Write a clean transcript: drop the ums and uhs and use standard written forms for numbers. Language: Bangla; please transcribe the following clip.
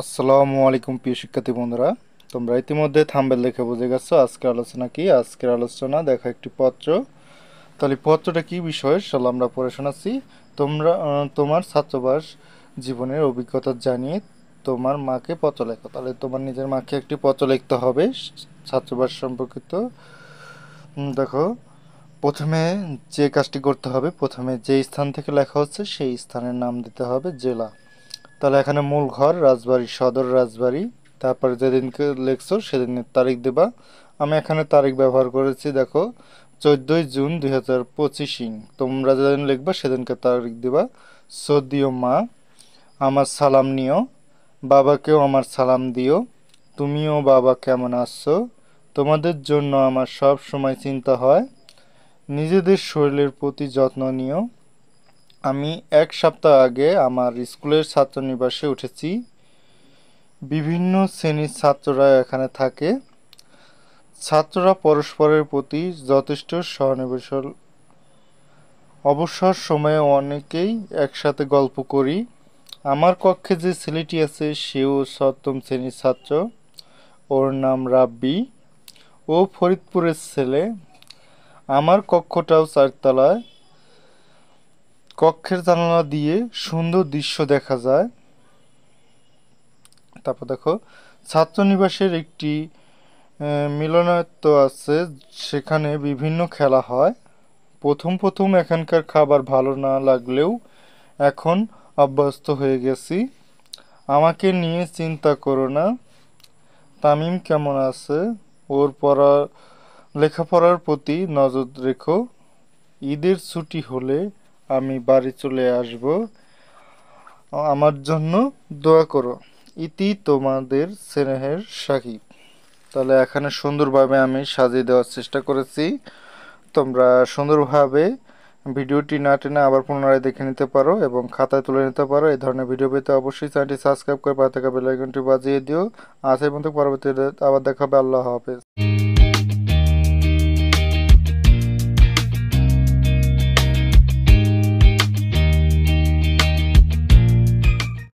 আসসালামু আলাইকুম প্রিয় শিক্ষার্থী বন্ধুরা, তোমরা ইতিমধ্যে থাম্বনেল দেখে বুঝে গেছো আজকের আলোচনা কি। আজকের আলোচনা দেখো একটি পত্র। তাহলে পত্রটা কি বিষয় চলো আমরা পড়ে শোনাচ্ছি। তোমার ছাত্রাবাস জীবনের অভিজ্ঞতা জানিয়ে তোমার মাকে পত্র লেখো। তাহলে তোমার নিজের মাকে একটি পত্র লিখতে হবে ছাত্রাবাস সম্পর্কিত। দেখো, প্রথমে যে কাজটি করতে হবে, প্রথমে যে স্থান থেকে লেখা হচ্ছে সেই স্থানের নাম দিতে হবে, জেলা। তাহলে এখানে মূল ঘর রাজবাড়ী, সদর রাজবাড়ী। তারপরে যেদিনকে লিখছো সেদিনের তারিখ দেবা। আমি এখানে তারিখ ব্যবহার করেছি, দেখো 14ই জুন 2025। তোমরা যেদিন লিখবা সেদিনকে তারিখ দেবা। সদিও মা, আমার সালাম নিও, বাবাকেও আমার সালাম দিও। তুমিও বাবা কেমন আছো? তোমাদের জন্য আমার সব সময় চিন্তা হয়। নিজেদের শরীরের প্রতি যত্ন নিও। আমি 1 সপ্তাহ আগে আমার স্কুলের ছাত্রনিবাসে উঠেছি। বিভিন্ন শ্রেণীর ছাত্ররা এখানে থাকে। ছাত্ররা পরস্পরের প্রতি যথেষ্ট সহানুভূতিশীল। অবসর সময়ে অনেকেই একসাথে গল্প করি। আমার কক্ষে যে ছেলেটি আছে সেও 7ম শ্রেণীর ছাত্র। ওর নাম রাব্বি। ও ফরিদপুরের ছেলে। আমার কক্ষটাও 4তলায়। কক্ষের জানালা দিয়ে সুন্দর দৃশ্য দেখা যায়। তারপর দেখো, ছাত্রনিবাসের একটি মিলনায়ত্ন আছে, সেখানে বিভিন্ন খেলা হয়। প্রথম প্রথম এখানকার খাবার ভালো না লাগলেও এখন অভ্যস্ত হয়ে গেছি। আমাকে নিয়ে চিন্তা করো না। তামিম কেমন আছে? ওর লেখাপড়ার প্রতি নজর রেখো। ঈদের ছুটি হলে আমি বাড়ি চলে আসব। আমার জন্য দোয়া করো। ইতি তোমাদের স্নেহের সাকিব। তাহলে এখানে সুন্দরভাবে আমি সাজিয়ে দেওয়ার চেষ্টা করেছি। তোমরা সুন্দরভাবে ভিডিওটি না টেনে আবার পুনরায় দেখে নিতে পারো এবং খাতায় তুলে নিতে পারো। এই ধরনের ভিডিও পেতে অবশ্যই চ্যানেলটি সাবস্ক্রাইব করে পাশে থাকা বেল আইকনটি বাজিয়ে দিও। আজ এই পর্যন্ত, পরবর্তীতে আবার দেখা হবে। আল্লাহ হাফেজ।